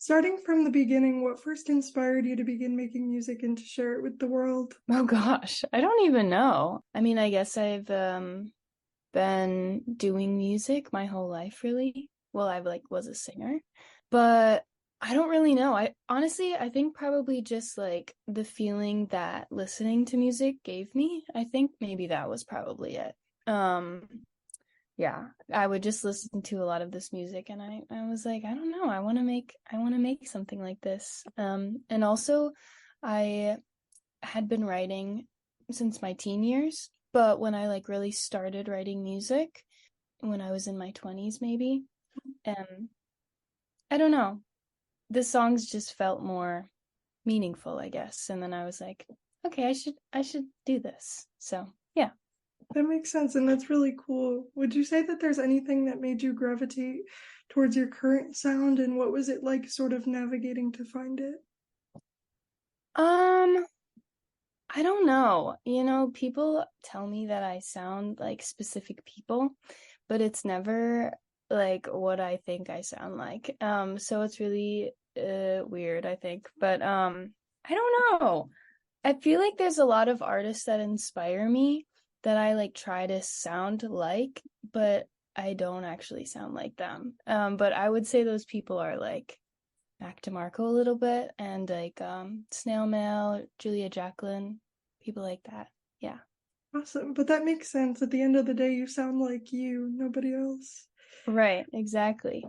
Starting from the beginning, what first inspired you to begin making music and to share it with the world? Oh gosh, I don't even know. I mean, I guess I've been doing music my whole life really. Well, I like was a singer, but I don't really know. I honestly, I think probably just like the feeling that listening to music gave me. I think maybe that was probably it. Um, yeah, I would just listen to a lot of this music and I was like, I don't know, I want to make something like this. And also I had been writing since my teen years, but when I like really started writing music when I was in my 20s maybe, um I don't know. The songs just felt more meaningful, I guess. And then I was like, okay, I should do this. So, yeah. That makes sense, and that's really cool. Would you say that there's anything that made you gravitate towards your current sound, and what was it like sort of navigating to find it? Um I don't know. People tell me that I sound like specific people, but it's never like what I think I sound like. So it's really weird, I think. But I don't know. I feel like there's a lot of artists that inspire me that I like try to sound like, but I don't actually sound like them. But I would say those people are like Mac DeMarco a little bit and like Snail Mail, Julia Jacqueline, people like that. Yeah. Awesome, but that makes sense. At the end of the day, you sound like you, nobody else. Right, exactly.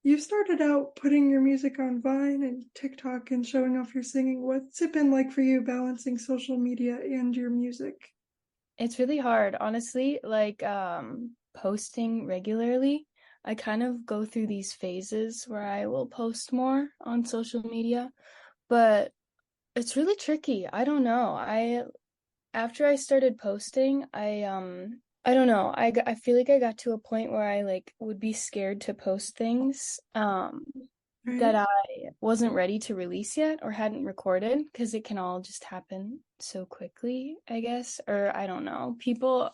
You started out putting your music on Vine and TikTok and showing off your singing. What's it been like for you balancing social media and your music? It's really hard, honestly, like posting regularly. I kind of go through these phases where I will post more on social media, but it's really tricky. I don't know. I After I started posting, I don't know. I feel like I got to a point where I like would be scared to post things that Right? I wasn't ready to release yet or hadn't recorded because it can all just happen so quickly, I guess. Or I don't know. People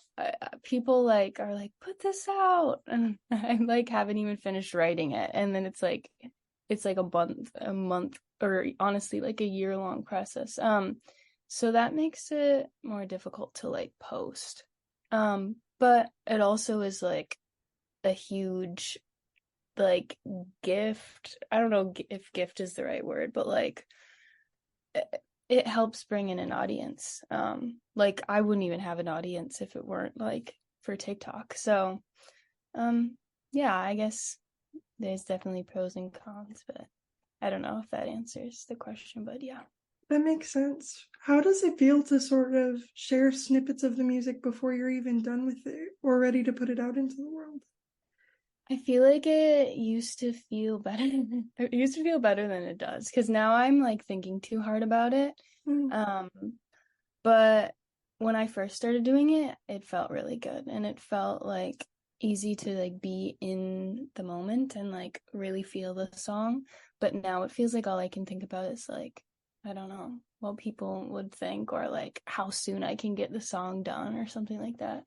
like are like put this out and I like haven't even finished writing it and then it's like a month or honestly like a year-long process. So that makes it more difficult to like post. But it also is like a huge like gift. I don't know if gift is the right word, but like it helps bring in an audience. Like I wouldn't even have an audience if it weren't like for TikTok. So, um, yeah, I guess there's definitely pros and cons, but I don't know if that answers the question, but yeah. That makes sense. How does it feel to sort of share snippets of the music before you're even done with it or ready to put it out into the world? I feel like it used to feel better. It used to feel better than it does because now I'm like thinking too hard about it. Mm, Um, But when I first started doing it, it felt really good and it felt like easy to like be in the moment and like really feel the song. But now it feels like all I can think about is like, I don't know, what people would think or like how soon I can get the song done or something like that,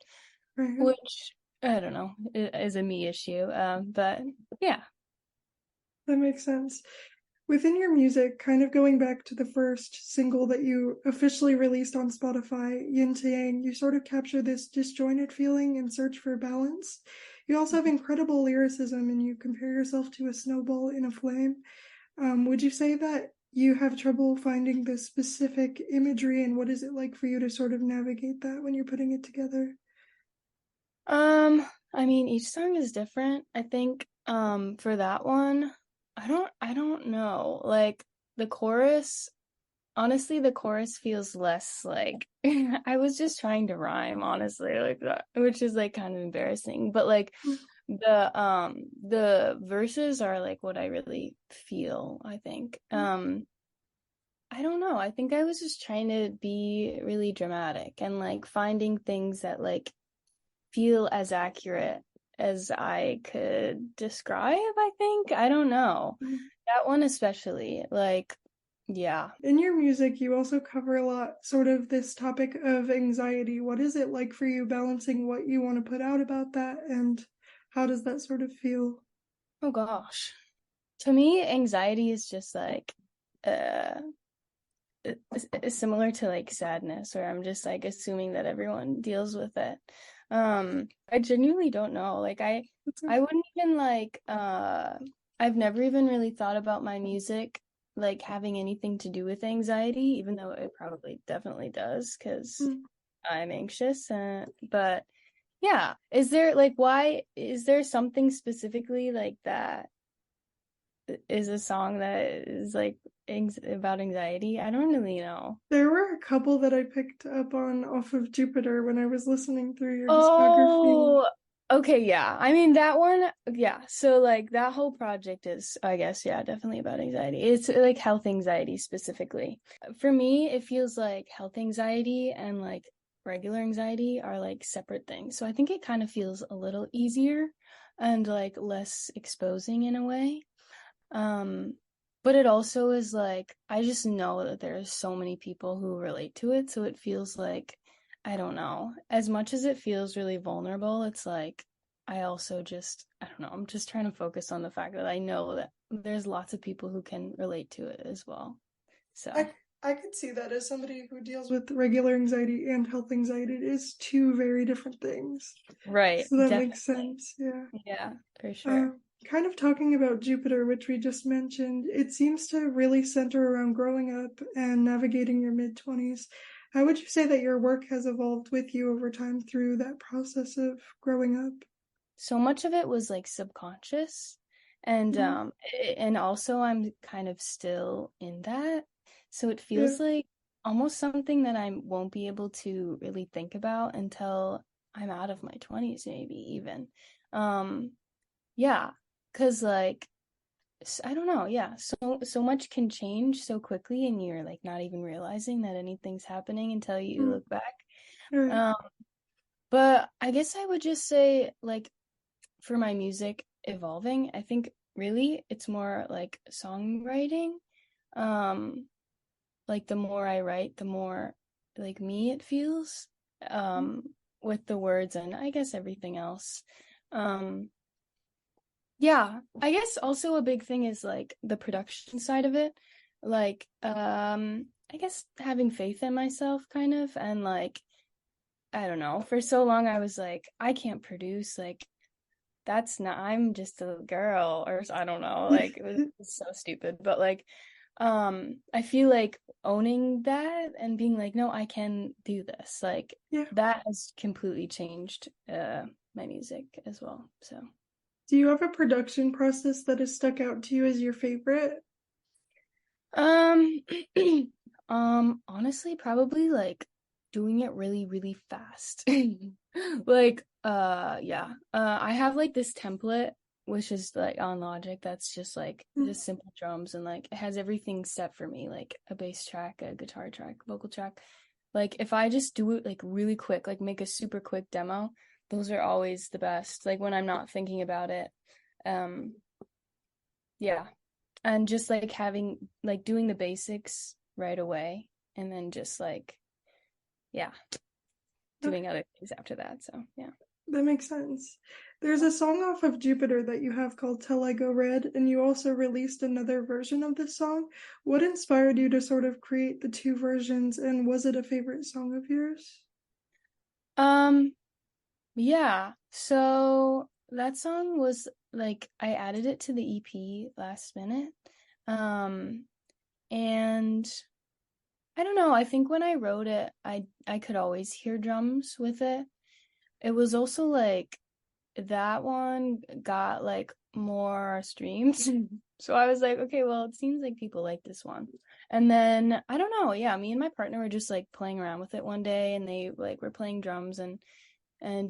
right. which I don't know is a me issue. But yeah. That makes sense. Within your music, kind of going back to the first single that you officially released on Spotify, Yin to Yang, you sort of capture this disjointed feeling and search for balance. You also have incredible lyricism and you compare yourself to a snowball in a flame. Would you say that you have trouble finding the specific imagery and what is it like for you to sort of navigate that when you're putting it together? I mean, each song is different. I think, for that one, I don't know. Like the chorus, honestly, the chorus feels less like I was just trying to rhyme, honestly, like that, which is like kind of embarrassing. But like the verses are like what I really feel, I think. I don't know. I think I was just trying to be really dramatic and like finding things that like feel as accurate as I could describe, I think. I don't know. That one especially, like, yeah. In your music, you also cover a lot sort of this topic of anxiety. What is it like for you balancing what you want to put out about that and how does that sort of feel? Oh gosh. To me, anxiety is just like uh it's similar to like sadness, where I'm just like assuming that everyone deals with it. I genuinely don't know. Like I wouldn't even like I've never even really thought about my music like having anything to do with anxiety, even though it probably definitely does because Mm. I'm anxious. But yeah, is there like why is there something specifically like that is a song that is like about anxiety? I don't really know. There were a couple that I picked up on off of Jupiter when I was listening through your discography. Oh, okay, yeah. I mean that one, yeah. So like that whole project is, I guess, yeah, definitely about anxiety. It's like health anxiety specifically. For me, it feels like health anxiety and like regular anxiety are like separate things. So I think it kind of feels a little easier and like less exposing in a way. Um, but it also is like I just know that there's so many people who relate to it, so it feels like I don't know. As much as it feels really vulnerable, it's like I also just I don't know. I'm just trying to focus on the fact that I know that there's lots of people who can relate to it as well. So, I I could see that as somebody who deals with regular anxiety and health anxiety. It is two very different things. right, So that makes definitely. sense. Yeah. Yeah, for Uh, sure. Kind of talking about Jupiter, which we just mentioned, it seems to really center around growing up and navigating your mid-20s. How would you say that your work has evolved with you over time through that process of growing up? So much of it was like subconscious, and Mm, and also I'm kind of still in that, so it yeah. feels like almost something that I won't be able to really think about until I'm out of my 20s, maybe even. um yeah, because like I don't know, yeah, so much can change so quickly and you're like not even realizing that anything's happening until you Mm, look back. right. um but I guess I would just say like for my music evolving, I think really it's more like songwriting. Um, like the more I write, the more like me it feels. Um, with the words and I guess everything else. Um, yeah, I guess also a big thing is like the production side of it. Like, I guess having faith in myself kind of and like I don't know, for so long I was like, I can't produce, like that's not I'm just a girl or I don't know like it's so stupid but like I feel like owning that and being like no I can do this like Yeah. that has completely changed my music as well so Do you have a production process that has stuck out to you as your favorite? um honestly probably like doing it really really fast like yeah I have like this template which is like on Logic that's just like Mm, just simple drums and like it has everything set for me like a bass track a guitar track vocal track like if I just do it like really quick like make a super quick demo those are always the best like when I'm not thinking about it um yeah and just like having like doing the basics right away and then just like yeah doing okay, other things after that so yeah. that makes sense. There's a song off of Jupiter that you have called Till I Go Red, and you also released another version of this song. What inspired you to sort of create the two versions, and was it a favorite song of yours? um yeah, so that song was like I added it to the EP last minute, um and I don't know, I think when I wrote it I could always hear drums with it. It was also like that one got like more streams. So I was like, okay, well, it seems like people like this one. And then I don't know, yeah, me and my partner were just like playing around with it one day and they like were playing drums and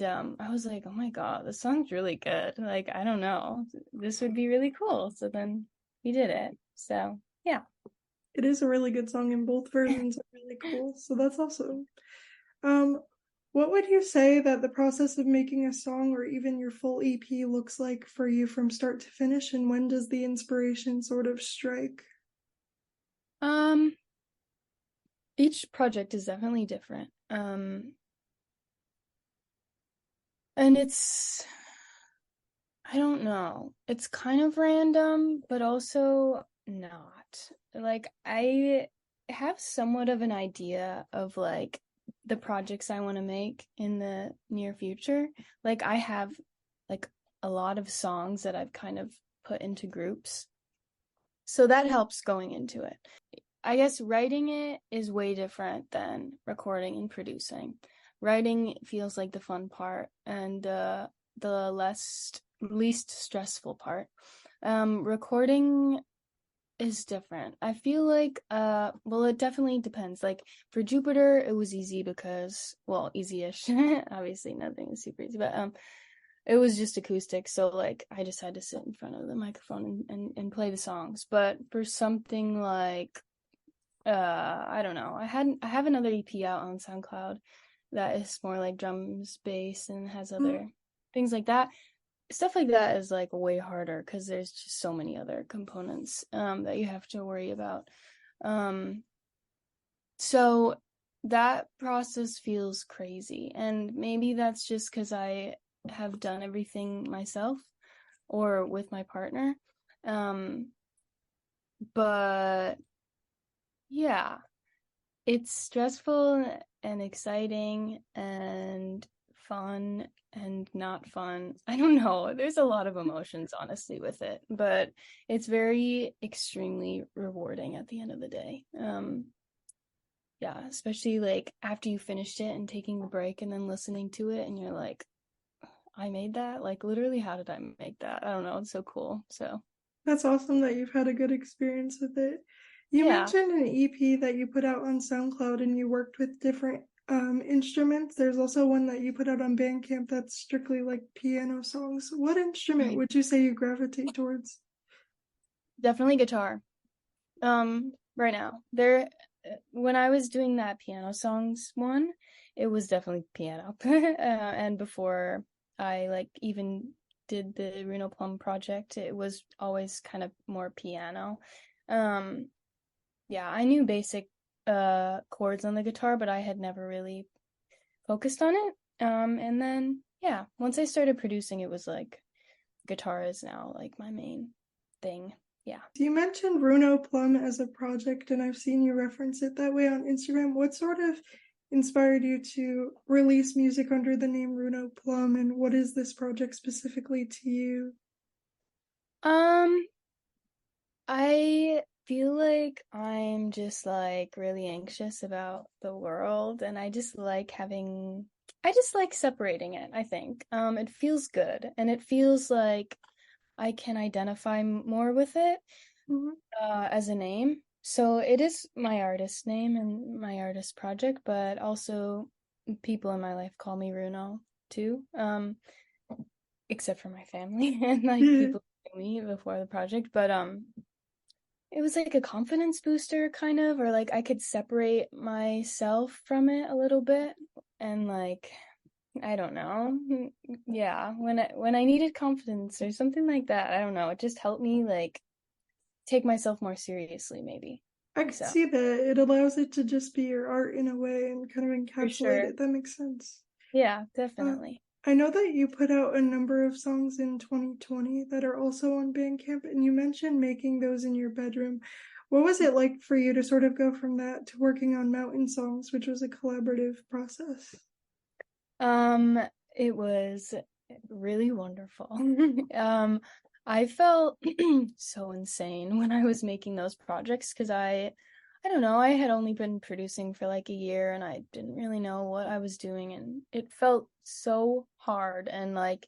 I was like, oh my God, this song's really good. Like, I don't know. This would be really cool. So then we did it. So yeah. It is a really good song, and both versions are really cool. So that's awesome. Um, what would you say that the process of making a song or even your full EP looks like for you from start to finish, and when does the inspiration sort of strike? Um, each project is definitely different. And it's I don't know. It's kind of random, but also not. Like, I have somewhat of an idea of like the projects I want to make in the near future. Like, I have like a lot of songs that I've kind of put into groups. So that helps going into it. I guess writing it is way different than recording and producing. Writing feels like the fun part and the least stressful part. Recording is different. I feel like well, it definitely depends. Like for Jupiter it was easy because, well, easy-ish. Obviously nothing is super easy, but it was just acoustic, so like I just had to sit in front of the microphone and play the songs. But for something like I don't know, I have another EP out on SoundCloud that is more like drums, bass, and has Mm. other things like that. Stuff like that is like way harder because there's just so many other components that you have to worry about. Um, so that process feels crazy, and maybe that's just because I have done everything myself or with my partner. Um, but yeah, it's stressful and exciting and fun and not fun. I don't know. There's a lot of emotions, honestly, with it, but it's very extremely rewarding at the end of the day. Yeah, especially like after you finished it and taking the break and then listening to it, and you're like, I made that? Like, literally, how did I make that? I don't know. It's so cool. So, That's awesome that you've had a good experience with it. You yeah. mentioned an EP that you put out on SoundCloud and you worked with different instruments. There's also one that you put out on Bandcamp that's strictly like piano songs. What instrument Right. would you say you gravitate towards? Definitely guitar. Right now. When I was doing that piano songs one, it was definitely piano. And before I like even did the Bruno Plum project, it was always kind of more piano. Um, yeah, I knew basic chords on the guitar, but I had never really focused on it. And then yeah, once I started producing, it was like guitar is now like my main thing. Yeah. You mentioned Bruno Plum as a project, and I've seen you reference it that way on Instagram. What sort of inspired you to release music under the name Bruno Plum, and what is this project specifically to you? Um, I feel like I'm just like really anxious about the world, and I just like separating it, I think. It feels good and it feels like I can identify more with it Mhm. as a name. So it is my artist name and my artist project, but also people in my life call me Runo too. Except for my family and like people who knew me before the project, but it was like a confidence booster kind of, or like I could separate myself from it a little bit and like I don't know. Yeah, when I needed confidence or something like that, I don't know, it just helped me like take myself more seriously maybe. I could So, see that it allows it to just be your art in a way and kind of for encapsulate sure. it. That makes sense. Yeah, Uh, definitely. I know that you put out a number of songs in 2020 that are also on Bandcamp, and you mentioned making those in your bedroom. What was it like for you to sort of go from that to working on Mountain Songs, which was a collaborative process? Um, it was really wonderful. Um, I felt so insane when I was making those projects because I don't know, I had only been producing for like a year and I didn't really know what I was doing and it felt so hard and like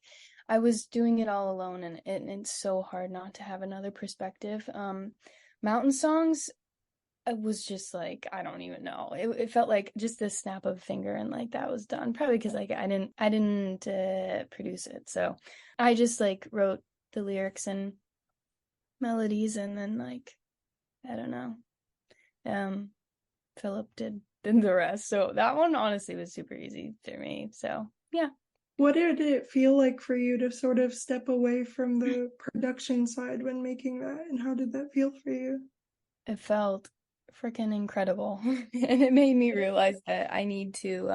I was doing it all alone and it's so hard not to have another perspective. Mountain Songs it was just like I don't even know. It felt like just the snap of a finger and like that was done. Probably because like I didn't produce it, so I just like wrote the lyrics and melodies, and then like I don't know. Um, Philip did the rest. So that one honestly was super easy for me. So yeah, What did it feel like for you to sort of step away from the production side when making that, and how did that feel for you? it felt freaking incredible, and it made me realize that I need to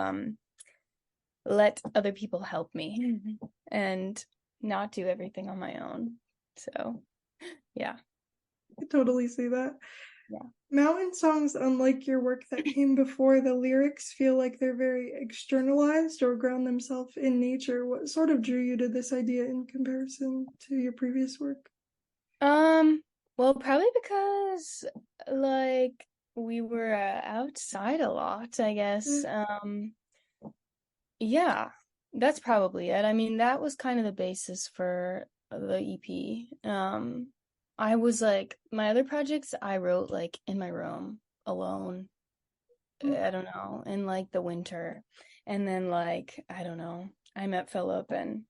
let other people help me, and not do everything on my own. So, yeah. I totally see that. Yeah. Mountain songs, unlike your work that came before, the lyrics feel like they're very externalized or ground themselves in nature. What sort of drew you to this idea in comparison to your previous work? Well, probably because like we were outside a lot, I guess. Yeah, Yeah, that's probably it. I mean, that was kind of the basis for the EP. I was like, my other projects I wrote like in my room alone. I don't know, in like the winter. And then like, I don't know, I met Philip and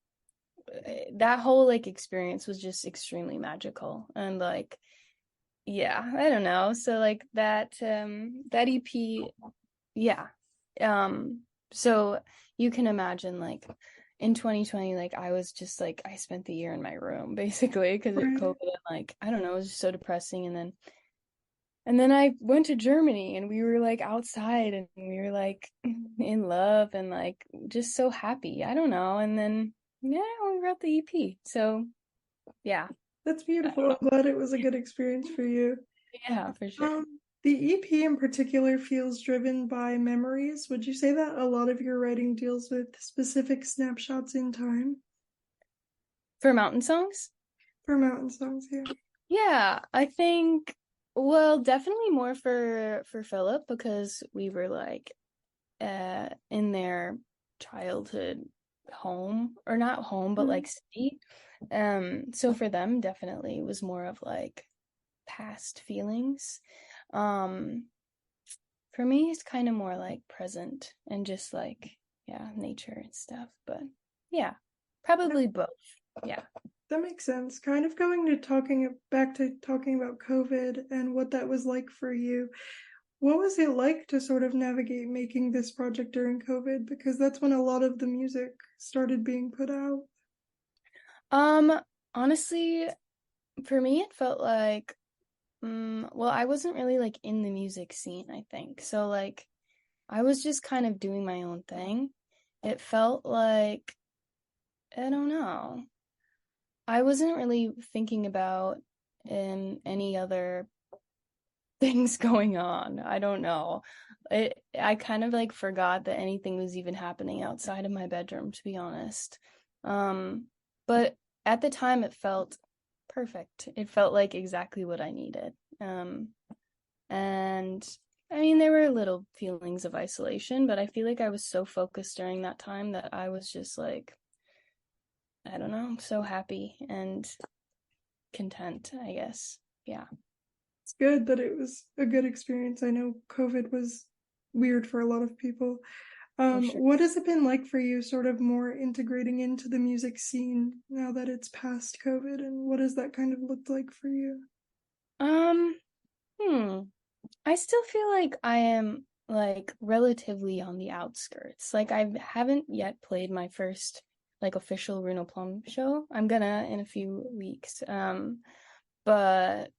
that whole like experience was just extremely magical. And like, yeah, I don't know. So like that EP, yeah. So you can imagine like in 2020, like I was just like I spent the year in my room basically because of right. COVID and like I don't know, it was just so depressing and then I went to Germany and we were like outside and we were like in love and like just so happy. I don't know. And then yeah, we wrote the EP. So yeah. That's I beautiful. don't I'm glad it was a good experience for you. know. Yeah, for sure. The EP in particular feels driven by memories. Would you say that a lot of your writing deals with specific snapshots in time For mountain songs? for mountain songs? Yeah. Yeah, I think well, definitely more for Philip because we were like in their childhood home or not home but Mhm. like city. So for them definitely it was more of like past feelings. Um for me it's kind of more like present and just like yeah, nature and stuff, but yeah, That, probably both. Yeah. that makes sense. Kind of going to talking back to talking about COVID and what that was like for you. What was it like to sort of navigate making this project during COVID? Because that's when a lot of the music started being put out. Um honestly, for me it felt like well, I wasn't really like in the music scene, I think. So like I was just kind of doing my own thing. It felt like I don't know. I wasn't really thinking about any other things going on. I don't know. I kind of like forgot that anything was even happening outside of my bedroom, to be honest. But at the time it felt perfect. It felt like exactly what I needed. And I mean, there were little feelings of isolation, but I feel like I was so focused during that time that I was just like, I don't know, so happy and content, I guess. Yeah, It's good that it was a good experience. I know COVID was weird for a lot of people. for sure. What has it been like for you, sort of more integrating into the music scene now that it's past COVID, and what has that kind of looked like for you? Um, hmm. I still feel like I am like relatively on the outskirts. Like I haven't yet played my first like official Bruno Plum show. I'm gonna in a few weeks. But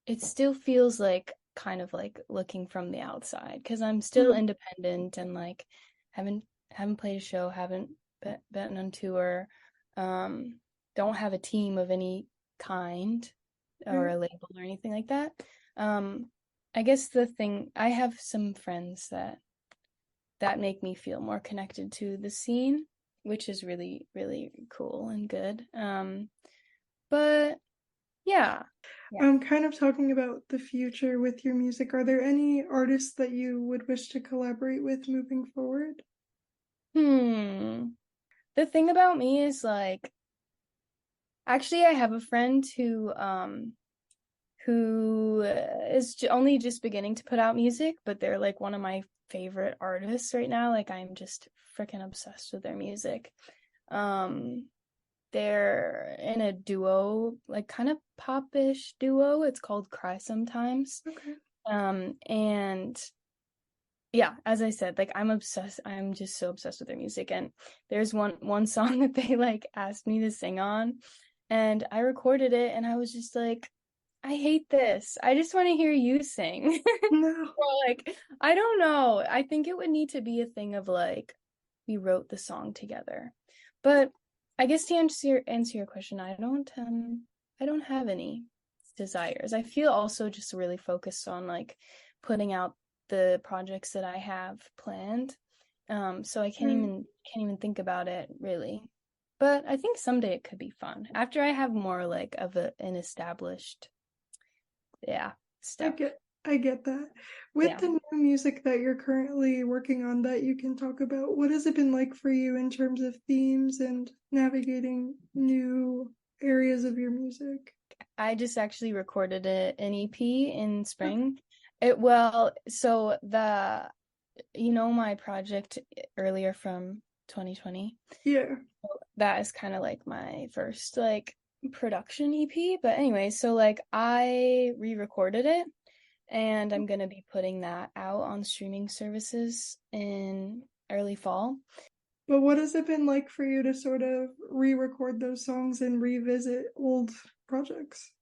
it still feels like kind of like looking from the outside because I'm still Mm, independent and like haven't played a show, haven't been on tour, um, don't have a team of any kind or right. a label or anything like that. Um, I guess the thing I have some friends that make me feel more connected to the scene, which is really, really cool and good. But yeah. Yeah. Kind of talking about the future with your music. Are there any artists that you would wish to collaborate with moving forward? Hmm. The thing about me is like actually I have a friend who is only just beginning to put out music, but they're like one of my favorite artists right now. Like I'm just freaking obsessed with their music. Um they're in a duo, like kind of popish duo. It's called Cry Sometimes. Okay. And yeah, as I said, like I'm obsessed. I'm just so obsessed with their music. And there's one song that they like asked me to sing on, and I recorded it, and I was just like, I hate this. I just want to hear you sing. No. Or like, I don't know. I think it would need to be a thing of like we wrote the song together. But I guess to answer your question, I don't have any desires. I feel also just really focused on like putting out the projects that I have planned. So I Right. can't even think about it really. But I think someday it could be fun after I have more like of an established, yeah, I stuff. get I get that. With Yeah. the new music that you're currently working on that you can talk about, what has it been like for you in terms of themes and navigating new areas of your music? I just actually recorded an EP in spring. It well, so the my project earlier from 2020, Yeah. that is kind of like my first like production EP. But anyway, so like I re-recorded it and I'm gonna be putting that out on streaming services in early fall. But what has it been like for you to sort of re-record those songs and revisit old projects?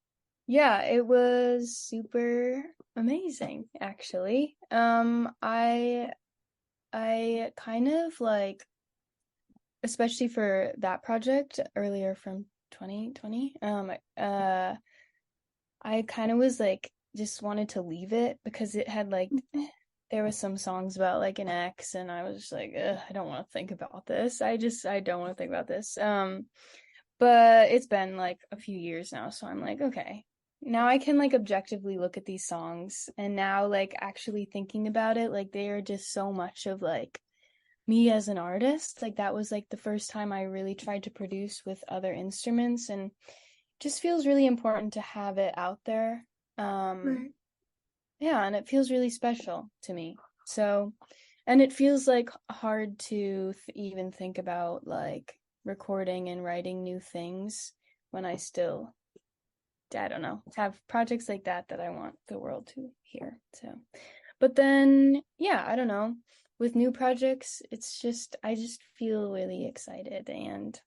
Yeah, it was super amazing actually. I kind of like, especially for that project earlier from 2020, I kind of was like just wanted to leave it because it had like there was some songs about like an ex and I was just like, ugh, I don't want to think about this. I don't want to think about this. But it's been like a few years now, so I'm like, okay. Now I can like objectively look at these songs and now like actually thinking about it, like they are just so much of like me as an artist. Like that was like the first time I really tried to produce with other instruments and just feels really important to have it out there. Um Right. yeah, and it feels really special to me. So, and it feels like hard to even think about like recording and writing new things when I don't know, have projects like that I want the world to hear. So, but then, yeah, I don't know. With new projects, it's just, I just feel really excited and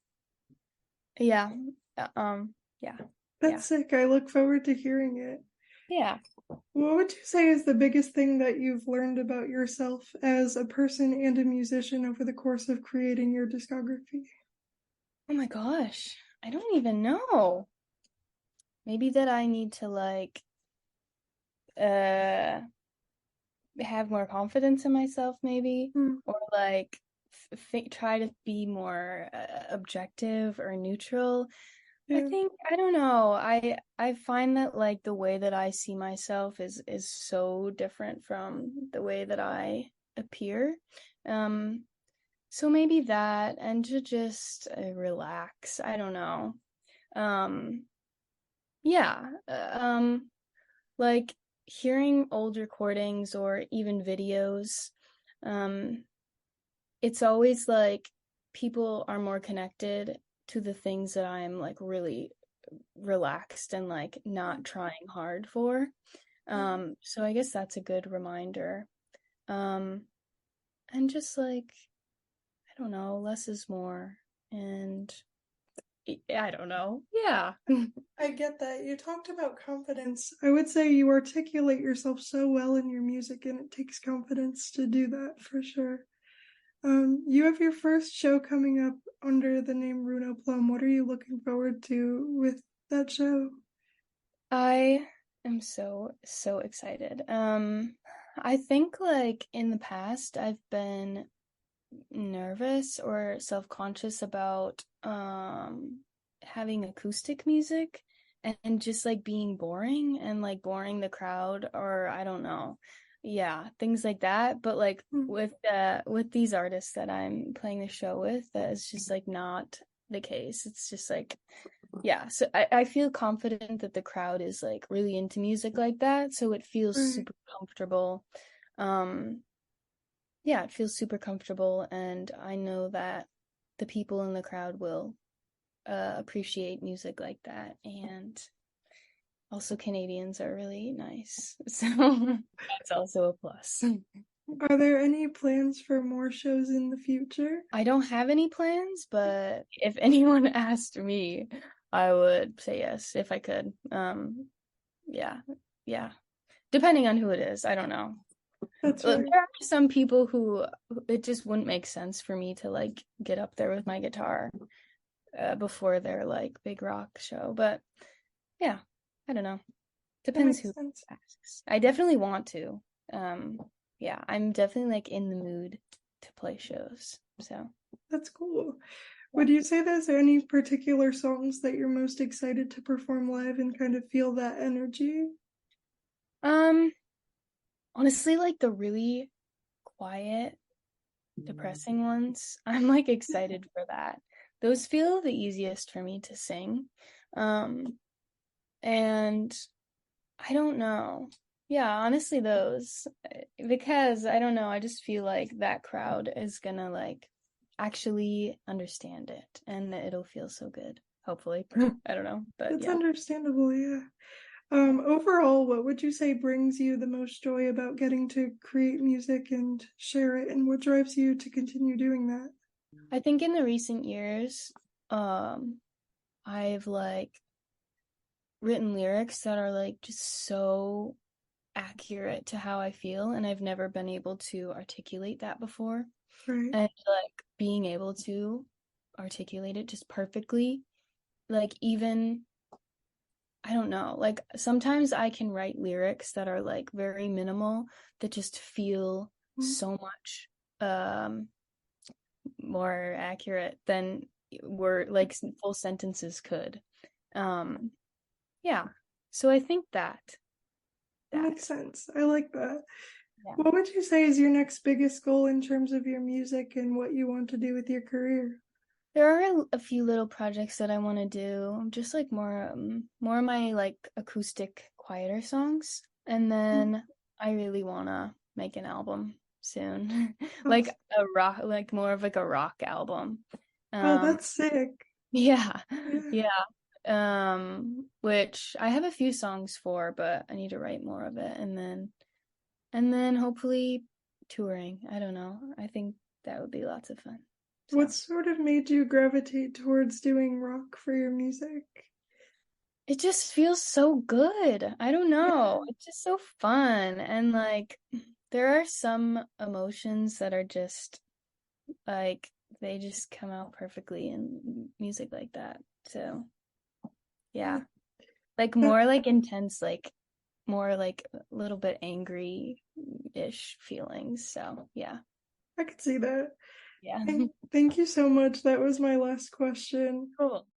yeah, uh, um, yeah, That's yeah, sick. I look forward to hearing it. yeah. What would you say is the biggest thing that you've learned about yourself as a person and a musician over the course of creating your discography? Oh my gosh, I don't even know. Maybe that I need to like uh have more confidence in myself maybe Hmm. or like try to be more objective or neutral. I Yeah. think I don't know. I find that like the way that I see myself is so different from the way that I appear. Um so maybe that and to just relax. I don't know. Um yeah. Like hearing old recordings or even videos, um, it's always like people are more connected to the things that I'm like really relaxed and like not trying hard for. So I guess that's a good reminder. Um, and just like, I don't know, less is more. And I don't know. Yeah. I get that. You talked about confidence. I would say you articulate yourself so well in your music, and it takes confidence to do that for sure. You have your first show coming up under the name Bruno Plum. What are you looking forward to with that show? I am so excited. I think like in the past I've been nervous or self-conscious about having acoustic music and just like being boring and like boring the crowd or I don't know. Yeah, things like that. But like Hmm. with these artists that I'm playing the show with, that is just like not the case. It's just like yeah, so I feel confident that the crowd is like really into music like that, so it feels Right. super comfortable. Um, yeah, it feels super comfortable, and I know that the people in the crowd will appreciate music like that, and also Canadians are really nice, so that's also a plus. Are there any plans for more shows in the future? I don't have any plans, but if anyone asked me, I would say yes if I could. Yeah, yeah. Depending on who it is, I don't know. That's There right. are some people who it just wouldn't make sense for me to like get up there with my guitar. before their like big rock show. But yeah, I don't know. That Depends makes who sense. asks. I definitely want to. Yeah, I'm definitely like in the mood to play shows. So That's cool. yeah. Would you say there's any particular songs that you're most excited to perform live and kind of feel that energy? Um, Honestly, like the really quiet, depressing ones, I'm like excited for that. Those feel the easiest for me to sing. Um, and I don't know. Yeah, honestly, those because I don't know, I just feel like that crowd is gonna like actually understand it and it'll feel so good. Hopefully. I don't know, but That's yeah. understandable, yeah. Yeah. Overall, what would you say brings you the most joy about getting to create music and share it, and what drives you to continue doing that? I think in the recent years, I've like written lyrics that are like just so accurate to how I feel, and I've never been able to articulate that before. Right. And like being able to articulate it just perfectly, like even I don't know, like sometimes I can write lyrics that are like very minimal that just feel Mm. so much um more accurate than were like full sentences could. Um yeah. So I think That makes that sense. I like that. yeah. What would you say is your next biggest goal in terms of your music and what you want to do with your career? There are a few little projects that I want to do, just like more of my like acoustic, quieter songs, and then I really want to make an album soon, like Oh, a rock, like more of like a rock album. oh, Um, that's sick. yeah, Yeah. yeah. Which I have a few songs for, but I need to write more of it, and then hopefully touring. I don't know. I think that would be lots of fun. What So. sort of made you gravitate towards doing rock for your music? It just feels so good. I don't know. Yeah. It's just so fun. And like there are some emotions that are just like they just come out perfectly in music like that. So, Yeah. yeah. Like That, more like intense, like more like a little bit angry-ish feelings. So, yeah. I could see that. Yeah. Thank you so much. That was my last question. Cool.